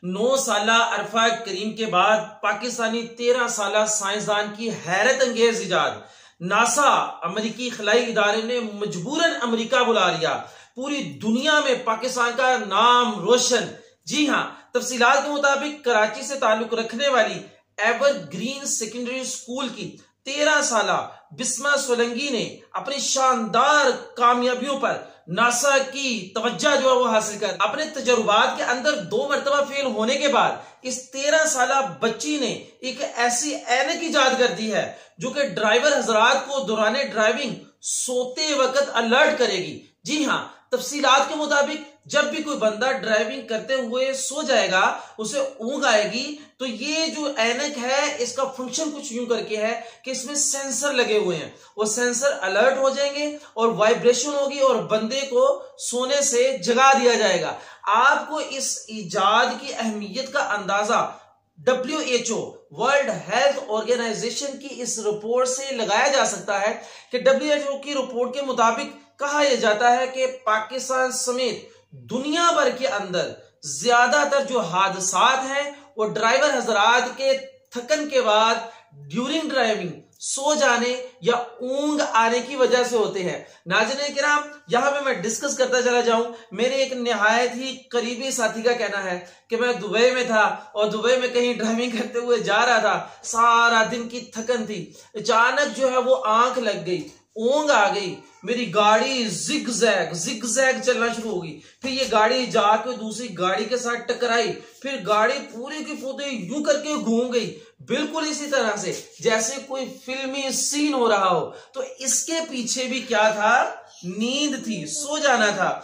9 साला अरफा करीम के बाद पाकिस्तानी 13 साला साइंसदान की हैरत अंगेज इजाद। नासा अमेरिकी खलाई इदारे ने मजबूरन अमेरिका बुला लिया। पूरी दुनिया में पाकिस्तान का नाम रोशन। जी हां, तफसीलात के मुताबिक कराची से ताल्लुक रखने वाली एवरग्रीन सेकेंडरी स्कूल की 13 साला बिस्मा सोलंकी ने अपनी शानदार कामयाबियों पर नासा की तवज्जो जो है वो हासिल कर अपने तजुर्बात के अंदर 2 मरतबा फेल होने के बाद इस 13 साला बच्ची ने एक ऐसी ऐनक इजाद कर दी है जो कि ड्राइवर हजरात को दौरान ड्राइविंग सोते वक्त अलर्ट करेगी। जी हां, तफसीलात के मुताबिक जब भी कोई बंदा ड्राइविंग करते हुए सो जाएगा, उसे ऊंघ आएगी, तो ये जो ऐनक है इसका फंक्शन कुछ यूं करके है कि इसमें सेंसर लगे हुए हैं। वो सेंसर अलर्ट हो जाएंगे और वाइब्रेशन होगी और बंदे को सोने से जगा दिया जाएगा। आपको इस इजाद की अहमियत का अंदाजा WHO वर्ल्ड हेल्थ ऑर्गेनाइजेशन की इस रिपोर्ट से लगाया जा सकता है कि WHO की रिपोर्ट के मुताबिक कहा यह जाता है कि पाकिस्तान समेत दुनिया भर के अंदर ज्यादातर जो हादसात हैं वो ड्राइवर हजरात के थकन के बाद ड्यूरिंग ड्राइविंग सो जाने या ऊंघ आने की वजह से होते हैं। नाज़रीन किराम, यहां पे मैं डिस्कस करता चला जाऊं। मेरे एक निहायत ही करीबी साथी का कहना है कि मैं दुबई में था और दुबई में कहीं ड्राइविंग करते हुए जा रहा था, सारा दिन की थकन थी, अचानक जो है वो आंख लग गई, ऊंघ आ गई, मेरी गाड़ी जिग जैग चलना शुरू होगी। फिर ये गाड़ी जाके दूसरी गाड़ी के साथ टकराई, फिर गाड़ी पूरी की पूरी यूं करके घूम गई, बिल्कुल इसी तरह से जैसे कोई फिल्मी सीन हो रहा हो। तो इसके पीछे भी क्या था? नींद थी, सो जाना था।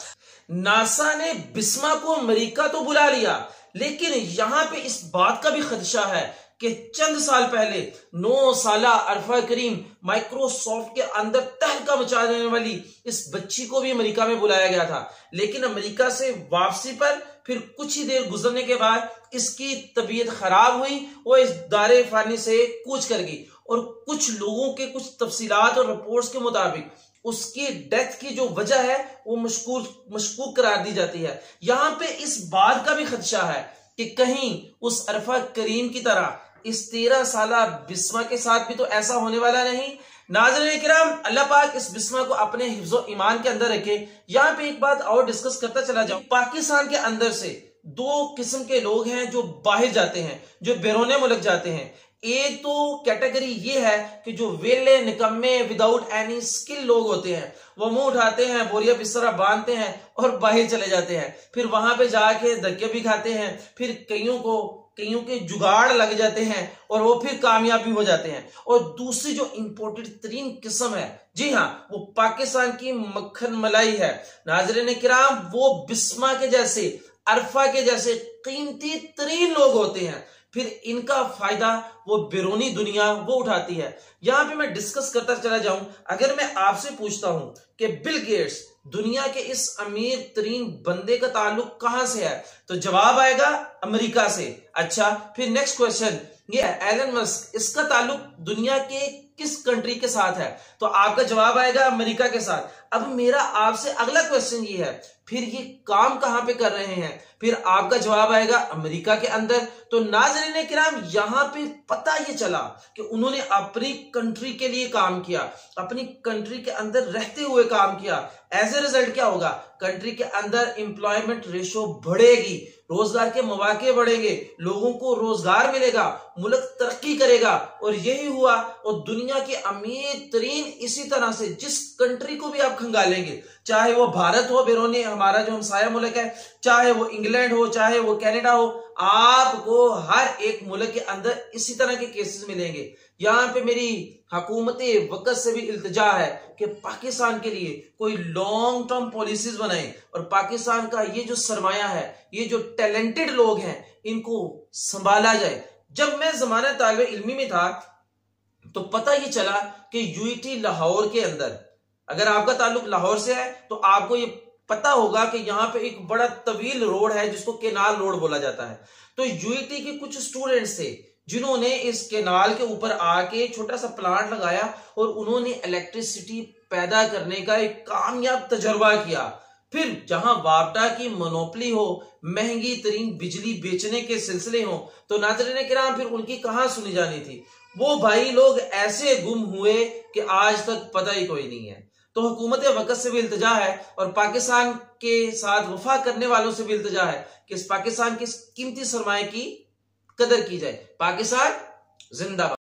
नासा ने बिस्मा को अमेरिका तो बुला लिया, लेकिन यहां पे इस बात का भी खदशा है कि चंद साल पहले 9 साला अरफा करीम माइक्रोसॉफ्ट के अंदर तहलका मचा देने वाली इस बच्ची को भी अमेरिका में बुलाया गया था। लेकिन अमेरिका से वापसी पर फिर कुछ ही देर गुजरने के बाद इसकी तबीयत खराब हुई, वो इस दारे फानी से कूच कर गई और कुछ लोगों के कुछ तफसीलात और रिपोर्ट्स के मुताबिक उसकी डेथ की जो वजह है वो मशकूक करार दी जाती है। यहां पे इस बात का भी खदशा है कि कहीं उस अरफा करीम की तरह इस 13 साला बिस्मा के साथ भी तो ऐसा होने वाला नहीं। नाज़रीन किराम, अल्लाह पाक इस बिस्मा को अपने हिफ्ज़ो ईमान के अंदर रखे। यहां पे एक बात और डिस्कस करता चला जाऊं। पाकिस्तान के अंदर से 2 किस्म के लोग हैं जो बाहर जाते हैं, जो बैरूने मुल्क जाते हैं। एक तो कैटेगरी ये है कि जो वेले निकम्मे विदाउट एनी स्किल लोग होते हैं, वो मुंह उठाते हैं, बोरिया बिस्तरा बांधते हैं और बाहर चले जाते हैं। फिर वहां पे जाके धक्के भी खाते हैं, फिर कईयों के जुगाड़ लग जाते हैं और वो फिर कामयाबी हो जाते हैं। और दूसरी जो इंपोर्टेड तरीन किस्म है, जी हां, वो पाकिस्तान की मक्खन मलाई है। नाज़रीन किराम, वो बिस्मा के जैसे, अरफा के जैसे कीमती तरीन लोग होते हैं, फिर इनका फायदा वो बैरूनी दुनिया वो उठाती है। यहां पे मैं डिस्कस करता चला जाऊं। अगर मैं आपसे पूछता हूं कि बिल गेट्स दुनिया के इस अमीर तरीन बंदे का ताल्लुक कहां से है, तो जवाब आएगा अमेरिका से। अच्छा, फिर नेक्स्ट क्वेश्चन ये है एलन मस्क, इसका ताल्लुक दुनिया के किस कंट्री के साथ है, तो आपका जवाब आएगा अमेरिका के साथ। अब मेरा आपसे अगला क्वेश्चन ये है, फिर ये काम कहां पे कर रहे हैं, फिर आपका जवाब आएगा अमेरिका के अंदर। तो नाज़रीन किराम, यहां पे पता ये चला कि उन्होंने अपनी कंट्री के लिए काम किया, अपनी कंट्री के अंदर रहते हुए काम किया। एज ए रिजल्ट क्या होगा? कंट्री के अंदर एम्प्लॉयमेंट रेशो बढ़ेगी, रोजगार के मौके बढ़ेंगे, लोगों को रोजगार मिलेगा, मुल्क तरक्की करेगा। और यही हुआ। और दुनिया के अमीर तरीन इसी तरह से जिस कंट्री को भी आप खंगालेंगे, चाहे वो भारत हो, बैरूनी हमारा जो हमसाया मुल्क है, चाहे वो इंग्लैंड हो, चाहे वो कनाडा हो, आपको हर एक मुल्क के अंदर इसी तरह के केसेस मिलेंगे। यहां पे मेरी हुकूमत वक्त से भी इल्तिजा है कि पाकिस्तान के लिए कोई लॉन्ग टर्म पॉलिसीज बनाए और पाकिस्तान का ये जो सरमाया है, ये जो टैलेंटेड लोग हैं, इनको संभाला जाए। जब मैं जमाना तालिब इल्मी में था तो पता ये चला कि यूईटी लाहौर के अंदर, अगर आपका ताल्लुक लाहौर से है तो आपको ये पता होगा कि यहाँ पे एक बड़ा तवील रोड है जिसको केनाल रोड बोला जाता है। तो यूईटी के कुछ स्टूडेंट्स थे जिन्होंने इस केनाल के ऊपर आके छोटा सा प्लांट लगाया और उन्होंने इलेक्ट्रिसिटी पैदा करने का एक कामयाब तजर्बा किया। फिर जहां वापटा की मोनोपली हो, महंगी तरीन बिजली बेचने के सिलसिले हो, तो नाज़रीन किराम फिर उनकी कहां सुनी जानी थी। वो भाई लोग ऐसे गुम हुए कि आज तक पता ही कोई नहीं है। तो हुकूमत वक़्त से भी इल्तिजा है और पाकिस्तान के साथ वफा करने वालों से भी इल्तिजा है कि इस पाकिस्तान के कीमती सरमाए की कदर की जाए। पाकिस्तान जिंदाबाद।